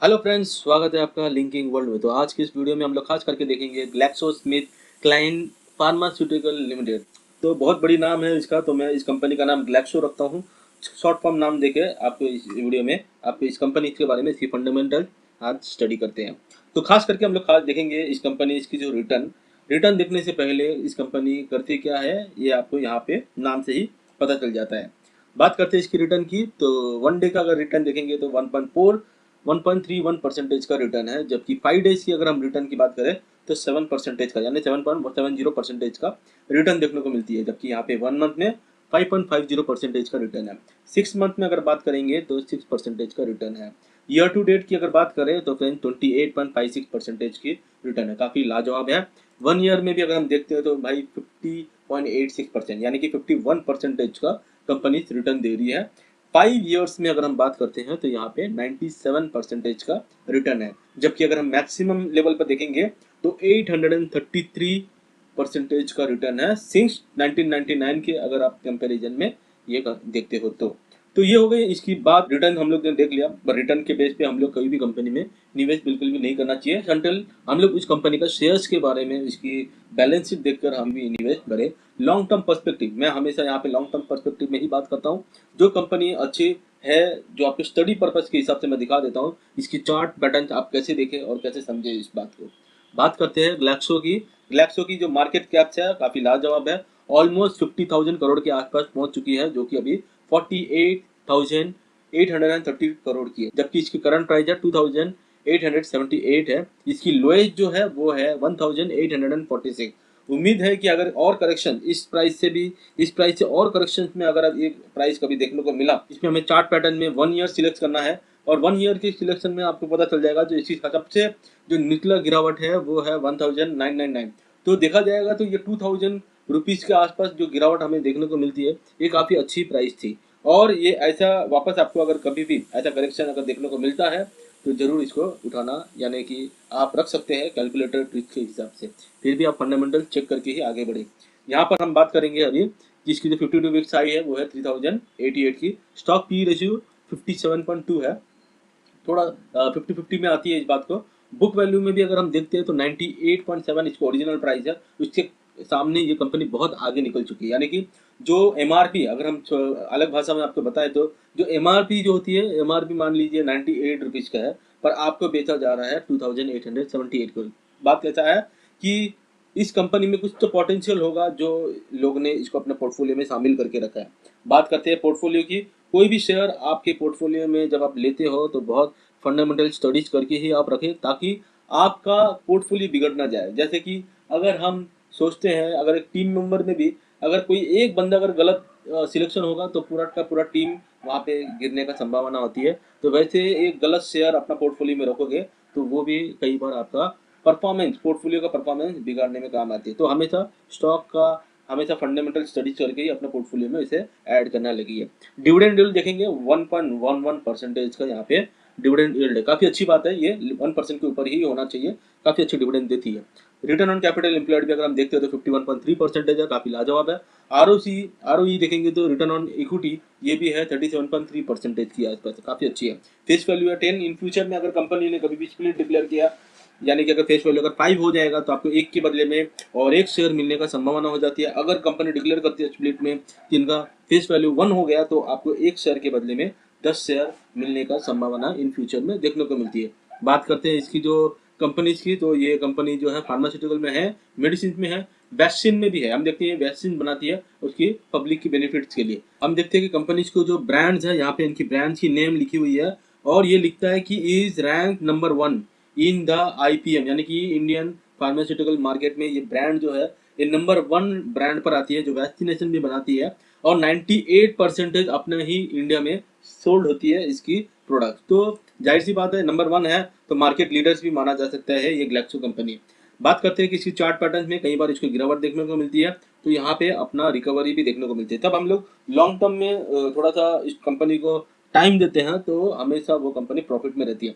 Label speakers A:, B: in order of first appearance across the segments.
A: Hello friends, स्वागत है आपका लिंकिंग वर्ल्ड में। तो आज की इस वीडियो में हम लोग खास करके देखेंगे ग्लैक्सोस्मिथक्लाइन फार्मास्यूटिकल लिमिटेड। तो बहुत बड़ी नाम है इसका, तो मैं इस कंपनी का नाम ग्लैक्सो रखता हूँ, शॉर्ट फॉर्म नाम देके। आपको इस वीडियो में आपको इस कंपनी के बारे में, इसकी फंडामेंटल आज स्टडी करते हैं। तो खास करके हम लोग खास देखेंगे इस कंपनी, इसकी जो रिटर्न रिटर्न देखने से पहले इस कंपनी करती क्या है ये आपको यहाँ पे नाम से ही पता चल जाता है। बात करते हैं इसकी रिटर्न की, तो वन डे का अगर रिटर्न देखेंगे तो 1.31% का रिटर्न है, जबकि 5 डेज की अगर हम रिटर्न की बात करें तो 7% का, यानी 7.70% का रिटर्न देखने को मिलती है। जबकि यहाँ पे 1 मंथ में 5.50% का रिटर्न है। 6 मंथ में अगर बात करेंगे तो 6% का रिटर्न है। ईयर टू डेट की अगर बात करें तो फ्रेंड 28.56% की रिटर्न है, काफ़ी लाजवाब है। 1 ईयर में भी अगर हम देखते हैं तो भाई 50.86%, यानी कि 51% का कंपनी रिटर्न दे रही है। 5 ईयर्स में अगर हम बात करते हैं तो यहाँ पे 97% का रिटर्न है। जबकि अगर हम मैक्सिमम लेवल पर देखेंगे तो 833% का रिटर्न है सिंस 1999 के, अगर आप कंपैरिजन में ये देखते हो तो ये हो गई इसकी बात। रिटर्न हम लोग ने देख लिया, पर रिटर्न के बेस पे हम लोग कभी भी कंपनी में निवेश बिल्कुल भी नहीं करना चाहिए अंटिल हम लोग इस कंपनी का शेयर्स के बारे में, इसकी बैलेंस शीट देखकर हम भी निवेश करें। लॉन्ग टर्म पर्सपेक्टिव, मैं हमेशा यहाँ पे लॉन्ग टर्म पर्सपेक्टिव में ही बात करता हूँ। जो कंपनी अच्छी है, जो आपके स्टडी पर्पस के हिसाब से मैं दिखा देता हूँ, इसकी चार्ट पैटर्न आप कैसे देखें और कैसे समझे इस बात को। बात करते हैं ग्लैक्सो की। ग्लैक्सो की जो मार्केट कैप है काफ़ी लाजवाब है, ऑलमोस्ट 50,000 करोड़ के आसपास पहुंच चुकी है, जो कि अभी 48,830 करोड़ की है। जबकि इसकी करंट प्राइस है 2,878 है। इसकी लोएस्ट जो है वो है 1,846। उम्मीद है कि अगर और करेक्शन इस प्राइस से और करेक्शन में अगर एक प्राइस कभी देखने को मिला, इसमें हमें चार्ट पैटर्न में 1 ईयर सिलेक्ट करना है। और 1 ईयर के सिलेक्शन में आपको पता चल जाएगा जो इसकी सबसे जो निचला गिरावट है वो है 1,999। तो देखा जाएगा तो ये 2,000 रुपीज़ के आसपास जो गिरावट हमें देखने को मिलती है, ये काफ़ी अच्छी प्राइस थी। और ये ऐसा वापस आपको अगर कभी भी ऐसा करेक्शन अगर देखने को मिलता है तो ज़रूर इसको उठाना, यानी कि आप रख सकते हैं कैलकुलेटर ट्रिक के हिसाब से। फिर भी आप फंडामेंटल चेक करके ही आगे बढ़े। यहाँ पर हम बात करेंगे अभी जिसकी जो 52 वीक्स आई है वो है 3088 की। स्टॉक पी रेशियो 57.2 है, थोड़ा 50-50 में आती है इस बात को। बुक वैल्यू में भी अगर हम देखते हैं तो 98.7 इसको ओरिजिनल प्राइस है, उसके सामने ये कंपनी बहुत आगे निकल चुकी है। यानी कि जो एमआरपी, अगर हम अलग भाषा में आपको बताएं तो जो एमआरपी जो होती है, एमआरपी मान लीजिए 98 रुपीज़ का है, पर आपको बेचा जा रहा है 2,878 को। बात कैसा है कि इस कंपनी में कुछ तो पोटेंशियल होगा जो लोग ने इसको अपने पोर्टफोलियो में शामिल करके रखा है। बात करते हैं पोर्टफोलियो की। कोई भी शेयर आपके पोर्टफोलियो में जब आप लेते हो तो बहुत फंडामेंटल स्टडीज करके ही आप रखें, ताकि आपका पोर्टफोलियो बिगड़ ना जाए। जैसे कि अगर हम सोचते हैं, अगर एक टीम मेंबर में भी अगर कोई एक बंदा अगर गलत सिलेक्शन होगा तो पूरा का पूरा टीम वहाँ पे गिरने का संभावना होती है। तो वैसे एक गलत शेयर अपना पोर्टफोलियो में रखोगे तो वो भी कई बार आपका परफॉर्मेंस, पोर्टफोलियो का परफॉर्मेंस बिगाड़ने में काम आती है। तो हमेशा स्टॉक का हमेशा फंडामेंटल स्टडीज करके ही अपने पोर्टफोलियो में इसे ऐड करना लगी है। डिविडेंड यील्ड देखेंगे 1.11% का यहाँ पे डिविडेंड यील्ड है, काफ़ी अच्छी बात है। ये 1% के ऊपर ही होना चाहिए, काफ़ी अच्छी डिविडेंड देती है। रिटर्न ऑन कैपिटल एम्प्लॉयड भी अगर हम देखते हैं तो 51.3% है, काफ़ी लाजवाब है। आरओई देखेंगे तो रिटर्न ऑन इक्विटी ये भी है 37.3% की आसपास, काफ़ी अच्छी है। फेस वैल्यू है 10। इन फ्यूचर में अगर कंपनी ने कभी भी स्प्लिट डिक्लेयर किया, यानी कि अगर फेस वैल्यू अगर 5 हो जाएगा तो आपको एक के बदले में और एक शेयर मिलने का संभावना हो जाती है। अगर कंपनी डिक्लेयर करती है स्प्लिट में कि इनका फेस वैल्यू 1 हो गया तो आपको एक शेयर के बदले में 10 शेयर मिलने का संभावना इन फ्यूचर में देखने को मिलती है। बात करते हैं इसकी जो कंपनीज की, तो ये कंपनी जो है फार्मास्यूटिकल में है, मेडिसिन में है, वैक्सीन में भी है। हम देखते हैं वैक्सीन बनाती है उसकी पब्लिक की बेनिफिट्स के लिए। हम देखते हैं कि कंपनीज को जो ब्रांड्स है, यहाँ पे इनकी ब्रांड्स की नेम लिखी हुई है और ये लिखता है कि is rank number 1 in the IPM, यानी कि इंडियन फार्मास्यूटिकल मार्केट में ये ब्रांड जो है ये नंबर 1 ब्रांड पर आती है, जो वैक्सीनेशन भी बनाती है। और 98% अपने ही इंडिया में सोल्ड होती है इसकी प्रोडक्ट। तो जाहिर सी बात है नंबर 1 है तो मार्केट लीडर्स भी माना जा सकता है ये ग्लैक्सो कंपनी। बात करते हैं कि इसकी चार्ट पैटर्न में कई बार इसको गिरावट देखने को मिलती है, तो यहाँ पे अपना रिकवरी भी देखने को मिलती है। तब हम लोग लॉन्ग टर्म में थोड़ा सा इस कंपनी को टाइम देते हैं तो हमेशा वो कंपनी प्रॉफिट में रहती है।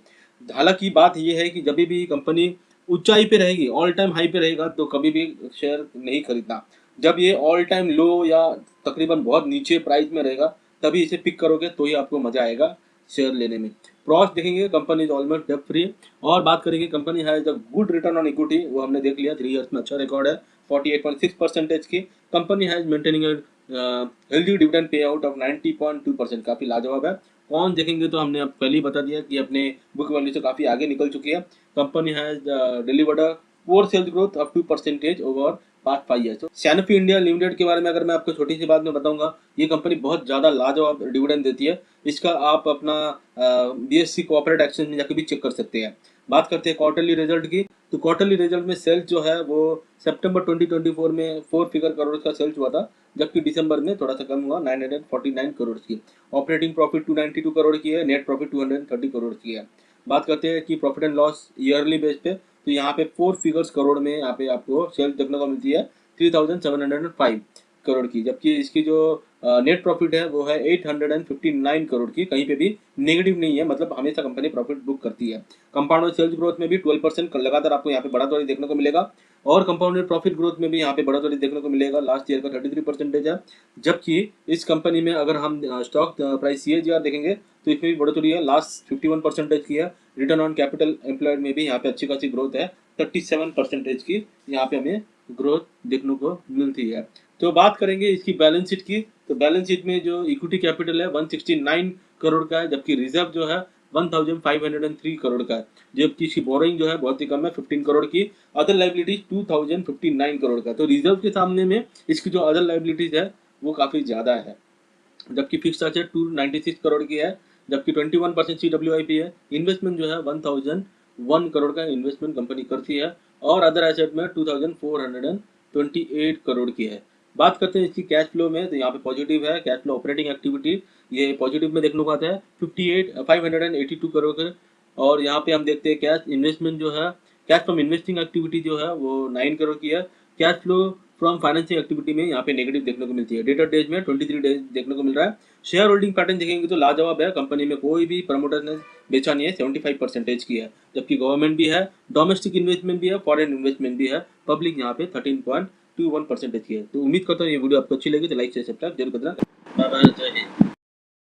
A: हालांकि बात यह है कि जब भी कंपनी ऊंचाई पे रहेगी, ऑल टाइम हाई पे रहेगा, तो कभी भी शेयर नहीं खरीदना। जब ये ऑल टाइम लो या तकरीबन बहुत नीचे प्राइस में रहेगा तभी इसे पिक करोगे तो ही आपको मजा आएगा। शेयर लेने में। प्रॉस देखेंगे, company is almost debt free. और बात करेंगे, company has the good return on equity, वो हमने देख लिया 3 ईयर्स में अच्छा रिकॉर्ड है 48.6% की। Company has maintaining healthy dividend pay out of 90.2%, काफी लाजवाब है। कौन देखेंगे तो हमने अब पहले ही बता दिया कि अपने बुक वैल्यू से काफी आगे निकल चुकी है। Company has delivered a core sales growth of 2% over past 5 years. Sanofi India Limited के बारे में अगर मैं आपको छोटी सी बात में बताऊंगा, ये कंपनी बहुत ज्यादा लाजवाब डिविडेंड देती है। इसका आप अपना बीएससी कॉर्पोरेट एक्सचेंज में जाकर भी चेक कर सकते हैं। बात करते हैं क्वार्टरली रिजल्ट की, तो क्वार्टरली रिजल्ट में सेल्स जो है वो सितंबर 2024 में 4 फिगर करोड़ का सेल्स हुआ था, जबकि दिसंबर में थोड़ा सा कम हुआ 949 करोड़ की। ऑपरेटिंग प्रॉफिट 292 करोड़ की है, नेट प्रॉफिट 230 करोड़ की है। बात करते हैं कि profit and loss yearly base पे, तो यहाँ पे 4 फिगर्स करोड़ में यहाँ पे आपको सेल्स देखने को मिलती है 3705 करोड़ की, जबकि इसकी जो नेट प्रॉफिट है वो है 859 करोड़ की। कहीं पे भी नेगेटिव नहीं है, मतलब हमेशा कंपनी प्रॉफिट बुक करती है। कंपाउंडेड सेल्स ग्रोथ में भी 12% लगातार आपको यहाँ पे बढ़ोतरी देखने को मिलेगा, और कंपाउंडेड प्रॉफिट ग्रोथ में भी यहाँ पे बढ़ोतरी देखने को मिलेगा। लास्ट ईयर का 33% है, जबकि इस कंपनी में अगर हम स्टॉक प्राइस CAGR देखेंगे तो इसमें भी बढ़ोतरी है, लास्ट 51% की है। रिटर्न ऑन कैपिटल एम्प्लॉयड में भी यहाँ पे अच्छी खासी ग्रोथ है, 37% की यहाँ पे हमें ग्रोथ देखने को मिलती है। तो बात करेंगे इसकी बैलेंस शीट की, तो बैलेंस शीट में जो इक्विटी कैपिटल है 169 करोड़ का है, जबकि रिजर्व जो है 1503 करोड़ का है, जबकि इसकी बोरोइंग जो है बहुत ही कम है 15 करोड़ की। अदर लाइबिलिटीज 2059 करोड़ का, तो रिजर्व के सामने में इसकी जो अदर लाइबिलिटीज है वो काफी ज्यादा है। जबकि फिक्स एसेट 296 करोड़ की है, जबकि 21% CWIP है। इन्वेस्टमेंट जो है 1001 करोड़ का इन्वेस्टमेंट कंपनी करती है, और अदर एसेट में 2428 करोड़ की है। बात करते हैं इसकी कैश फ्लो में, तो यहाँ पे पॉजिटिव है कैश फ्लो ऑपरेटिंग एक्टिविटी, ये पॉजिटिव में देखने को आता है 582 करोड़ का। और यहाँ पे हम देखते हैं कैश इन्वेस्टमेंट जो है, कैश फ्रॉम इन्वेस्टिंग एक्टिविटी जो है वो 9 करोड़ की है। Cash flow from financing activity में यहाँ पे नेगेटिव देखने को मिलती है। डेटर डेज में 23 डेज देखने को मिल रहा है। शेयर होल्डिंग पैटर्न देखेंगे तो लाजवाब है, कंपनी में कोई भी प्रमोटर ने बेचा नहीं है, 75% की है, जबकि गवर्नमेंट भी है, डोमेस्टिक इन्वेस्टमेंट भी है, फॉरेन इन्वेस्टमेंट भी है। पब्लिक यहाँ पे 13.21% की है। तो उम्मीद करता हूँ ये वीडियो आपको अच्छी लगी, तो लाइक शेयर सब्सक्राइब जरूर करना। बाय बाय, जय हिंद।